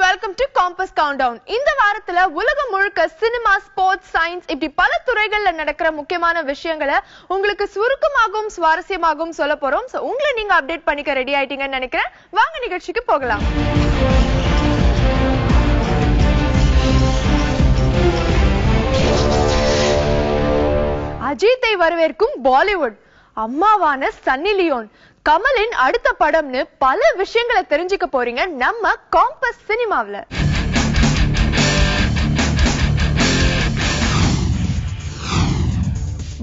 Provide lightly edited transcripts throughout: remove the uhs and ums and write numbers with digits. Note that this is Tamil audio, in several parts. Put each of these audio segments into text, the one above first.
Welcome to compass countdown. இந்த வாரத்துல உலகம் முழுக்க சினிமா, ஸ்போர்ட்ஸ், சயின்ஸ் இப்படி பல துறைகள்ல நடக்கிற முக்கியமான விஷயங்களை உங்களுக்கு சுருக்கமாகவும் சுவாரஸ்யமாகவும் சொல்ல போறோம். சோ உங்களை நீங்க அப்டேட் பண்ணிக்க ரெடி ஆயிட்டீங்கன்னு நினைக்கிறேன். வாங்க நிகழ்ச்சிக்கு போகலாம். அஜித்தை வரவேற்கும் பாலிவுட். அம்மாவான சன்னி லியோன், கமலின் அடுத்த படம்னு பல விஷயங்களை தெரிஞ்சுக்க போறீங்க நம்ம காம்பஸ் சினிமாவில்.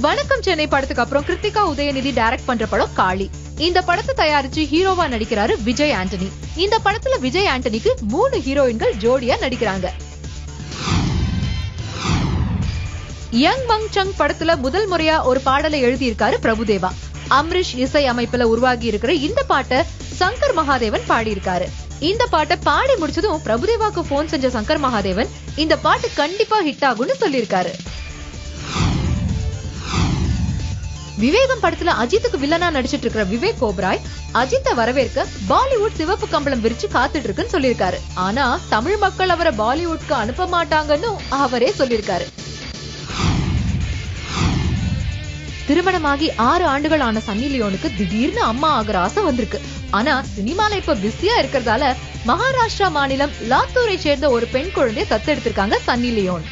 வணக்கம் சென்னை படத்துக்கு அப்புறம் கிருத்திகா உதயநிதி டைரக்ட் பண்ற படம் காளி. இந்த படத்தை தயாரிச்சு ஹீரோவா நடிக்கிறாரு விஜய் ஆண்டனி. இந்த படத்துல விஜய் ஆண்டனிக்கு 3 ஹீரோயின்கள் ஜோடியா நடிக்கிறாங்க. யங் மங் சங் படத்துல முதல் முறையா ஒரு பாடலை எழுதியிருக்காரு பிரபுதேவா. அம்ரிஷ் இசை அமைப்புல உருவாகி இருக்கிற இந்த பாட்டை சங்கர் மகாதேவன் பாடியிருக்காரு. இந்த பாட்டை பாடி முடிச்சதும் பிரபுதேவாக்கு போன் செஞ்ச சங்கர் மகாதேவன் இந்த பாட்டு கண்டிப்பா ஹிட் ஆகும்னு சொல்லியிருக்காரு. விவேகம் படத்துல அஜித்துக்கு வில்லனா நடிச்சிட்டு இருக்கிற விவேக் ஓபராய் அஜித்தை வரவேற்க பாலிவுட் சிவப்பு கம்பளம் விரிச்சு காத்துட்டு இருக்குன்னு சொல்லியிருக்காரு. ஆனா தமிழ் மக்கள் அவரை பாலிவுட்க்கு அனுப்ப மாட்டாங்கன்னு அவரே சொல்லியிருக்காரு. திருமணமாகி 6 ஆண்டுகள் ஆன சன்னி லியோனுக்கு திடீர்னு அம்மா ஆகிற ஆசை வந்திருக்கு. ஆனா சினிமால இப்ப பிஸியா இருக்கிறதால மகாராஷ்டிரா மாநிலம் லாத்தூரை சேர்ந்த ஒரு பெண் குழந்தையை தத்தெடுத்திருக்காங்க சன்னி லியோன்.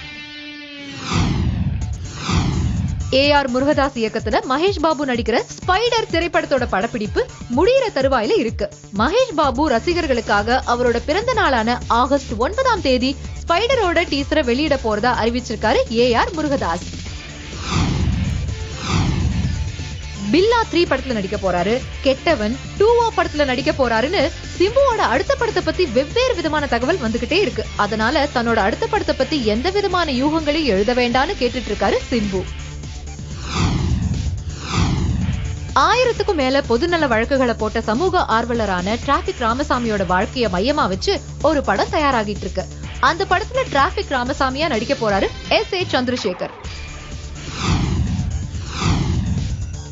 AR முருகதாஸ் இயக்கத்துல மகேஷ் பாபு நடிக்கிற ஸ்பைடர் திரைப்படத்தோட படப்பிடிப்பு முடிகிற தருவாயில இருக்கு. மகேஷ் பாபு ரசிகர்களுக்காக அவரோட பிறந்த நாளான ஆகஸ்ட் 9ஆம் தேதி ஸ்பைடரோட டீசரை வெளியிட போறதா அறிவிச்சிருக்காரு AR முருகதாஸ். பில்லா 3 படத்துல நடிக்க போறாரு, கெட்டவன் 2 படத்துல நடிக்க போறாருன்னு சிம்புவோட அடுத்த படத்தை பத்தி வெவ்வேறு விதமான தகவல் வந்துகிட்டே இருக்கு. அதனால தன்னோட அடுத்த படத்தை பத்தி எந்த விதமான யூகங்களையும் எழுத வேண்டாம்னு கேட்டுட்டு இருக்காரு சிம்பு. 1000க்கும் மேல பொதுநல வழக்குகளை போட்ட சமூக ஆர்வலரான டிராபிக் ராமசாமியோட வாழ்க்கைய மையமா வச்சு ஒரு படம் தயாராகிட்டு இருக்கு. அந்த படத்துல டிராபிக் ராமசாமியா நடிக்க போறாரு SA சந்திரசேகர்.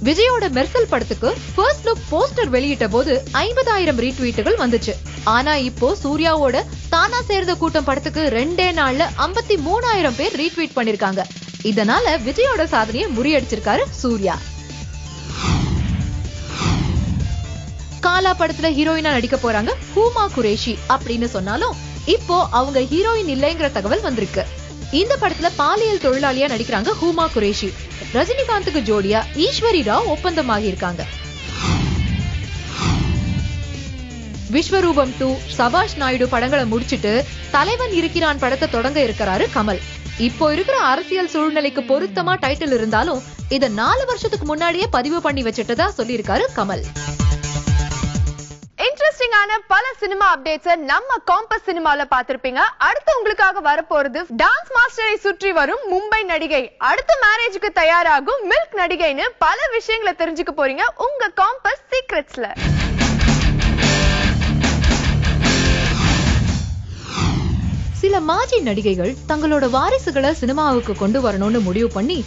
விஜயோட மெர்சல் படத்துக்கு ஃபர்ஸ்ட் லுக் போஸ்டர் வெளியிட்ட போது 50,000 ரீட்வீட்டுகள் வந்துச்சு. ஆனா இப்போ சூர்யாவோட தானா சேர்ந்த கூட்டம் படத்துக்கு 2 நாள்ல 53,000 பேர் ரீட்வீட் பண்ணிருக்காங்க. இதனால விஜயோட சாதனையை முறியடிச்சிருக்காரு சூர்யா. காலா படத்துல ஹீரோயினா நடிக்க போறாங்க ஹூமா குரேஷி அப்படின்னு சொன்னாலும் இப்போ அவங்க ஹீரோயின் இல்லைங்கிற தகவல் வந்திருக்கு. இந்த படத்துல பாலியல் தொழிலாளியா நடிக்கிறாங்க ஹூமா குரேஷி. ரஜினிகாந்துக்கு ஜோடியா ஈஸ்வரி ராவ் ஒப்பந்தமாகி இருக்காங்க. விஸ்வரூபம் 2, சபாஷ் நாயுடு படங்களை முடிச்சிட்டு தலைவன் இருக்கிறான் படத்தை தொடங்க இருக்கிறாரு கமல். இப்போ இருக்கிற அரசியல் சூழ்நிலைக்கு பொருத்தமா டைட்டில் இருந்தாலும் இத 4 வருஷத்துக்கு முன்னாடியே பதிவு பண்ணி வச்சிட்டதா சொல்லியிருக்காரு கமல். இன்ட்ரெஸ்டிங்கான பல சினிமா அப்டேட்ஸ் நம்ம காம்பஸ் சினிமால பாத்திருப்பீங்க. அடுத்து உங்களுக்காக வரப்போறது டான்ஸ் மாஸ்டரை சுற்றி வரும் மும்பை நடிகை, அடுத்த மேரேஜுக்கு தயாராகும் மில்க் நடிகைன்னு பல விஷயங்களை தெரிஞ்சுக்க போறீங்க உங்க காம்பஸ் சீக்ரெட்ஸ்ல. சில மாஜி நடிகைகள் தங்களோட வாரிசுகளை சினிமாவுக்கு கொண்டு வரணும்னு முடிவு பண்ணி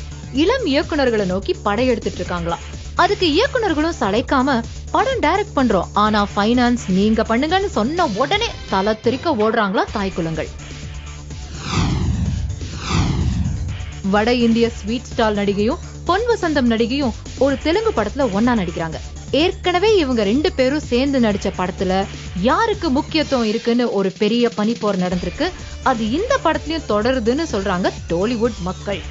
இளம் இயக்குனர்களை நோக்கி படையெடுத்துட்டு இருக்காங்களாம். அதுக்கு இயக்குனர்களும் சளைக்காம படம் டைரக்ட் பண்றோம், ஆனா பைனான்ஸ் நீங்க பண்ணுங்கன்னு சொன்ன உடனே தலை தெறிக்க ஓடுறாங்களா தாய்க்குலங்கள். வட இந்திய ஸ்வீட் ஸ்டால் நடிகையும் பொன் வசந்தம் நடிகையும் ஒரு தெலுங்கு படத்துல ஒன்னா நடிக்கிறாங்க. ஏற்கனவே இவங்க 2 பேரும் சேர்ந்து நடிச்ச படத்துல யாருக்கு முக்கியத்துவம் இருக்குன்னு ஒரு பெரிய பனிப்போர் நடந்திருக்கு. அது இந்த படத்துலயும் தொடருதுன்னு சொல்றாங்க டோலிவுட் மக்கள்.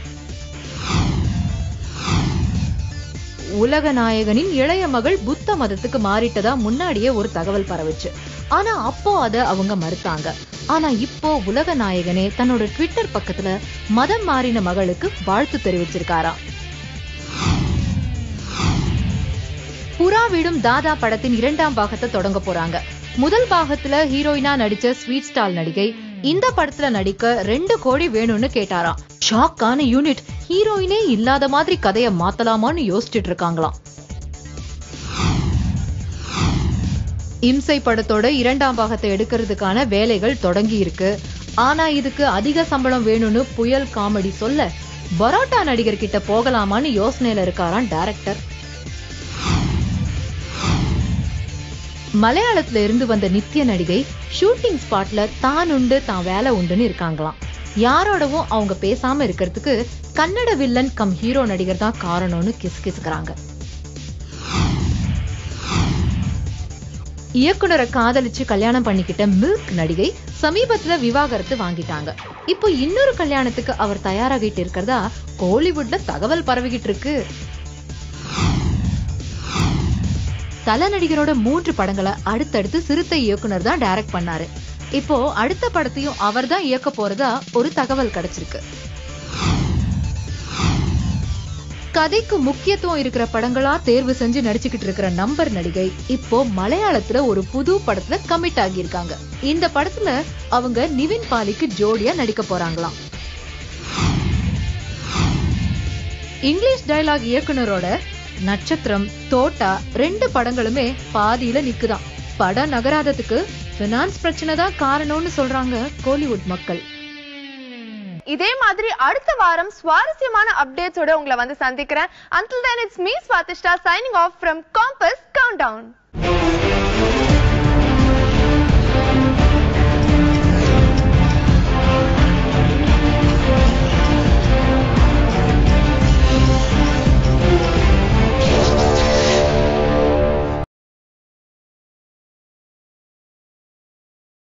உலக நாயகனின் இளைய மகள் புத்த மதத்துக்கு மாறிட்டதா முன்னாடியே ஒரு தகவல் பரவுச்சு. ஆனா அப்போ அத அவங்க மறுத்தாங்க. ஆனா இப்போ உலக நாயகனே தன்னோட ட்விட்டர் பக்கத்துல மதம் மாறின மகளுக்கு வாழ்த்து தெரிவிச்சிருக்காராம். புறா விடும் தாதா படத்தின் 2ஆம் பாகத்தை தொடங்க போறாங்க. முதல் பாகத்துல ஹீரோயினா நடிச்ச ஸ்வீட் ஸ்டால் நடிகை இந்த படத்துல நடிக்க 2 கோடி வேணும்னு கேட்டாராம். ஷாக்கான யூனிட் ஹீரோயினே இல்லாத மாதிரி கதைய மாத்தலாமான்னு யோசிச்சுட்டு இருக்காங்களாம். இம்சை படத்தோட 2ஆம் பாகத்தை எடுக்கிறதுக்கான வேலைகள் தொடங்கி இருக்கு. ஆனா இதுக்கு அதிக சம்பளம் வேணும்னு புயல் காமெடி சொல்ல பரோட்டா நடிகர் கிட்ட போகலாமான்னு யோசனையில இருக்காராம் டைரக்டர். மலையாளத்துல இருந்து வந்த நித்ய நடிகை ஷூட்டிங் ஸ்பாட்ல தான் உண்டு தான் வேலை உண்டுன்னு இருக்காங்களாம். யாரோடவும் அவங்க பேசாம இருக்கிறதுக்கு கன்னட வில்லன் கம் ஹீரோ நடிகர் தான் காரணம்னு கிசுகிசுக்கிறாங்க. இயக்குனரை காதலிச்சு கல்யாணம் பண்ணிக்கிட்ட மில்க் நடிகை சமீபத்துல விவாகரத்து வாங்கிட்டாங்க. இப்போ இன்னொரு கல்யாணத்துக்கு அவர் தயாராகிட்டு இருக்கிறதா கோலிவுட்ல தகவல் பரவிக்கிட்டு இருக்கு. தல நடிகரோட 3 படங்களை அடுத்தடுத்து சிறுத்தை இயக்குனர் தான் டைரக்ட் பண்ணாரு. இப்போ அடுத்த படத்தையும் அவர் தான் இயக்க போறதா ஒரு தகவல் கிடைச்சிருக்கு. கதைக்கு முக்கியத்துவம் இருக்கிற படங்களா தேர்வு செஞ்சு நடிச்சுக்கிட்டு இருக்கிற நம்பர் நடிகை இப்போ மலையாளத்துல ஒரு புது படத்துல கமிட் ஆகியிருக்காங்க. இந்த படத்துல அவங்க நிவின் பாலிக்கு ஜோடியா நடிக்க போறாங்களாம். இங்கிலீஷ் டயலாக் இயக்குனரோட நட்சத்திரம், தோட்டா 2 படங்களுமே பாதியில நிக்குதாம். படம் நகராததுக்கு பினான்ஸ் பிரச்சனை தான் காரணம்னு சொல்றாங்க கோலிவுட் மக்கள். இதே மாதிரி அடுத்த வாரம் சுவாரஸ்யமான அப்டேட்ஸோட உங்களை வந்து சந்திக்கிறேன். Until then, it's me Swatishtha signing off from Compass Countdown.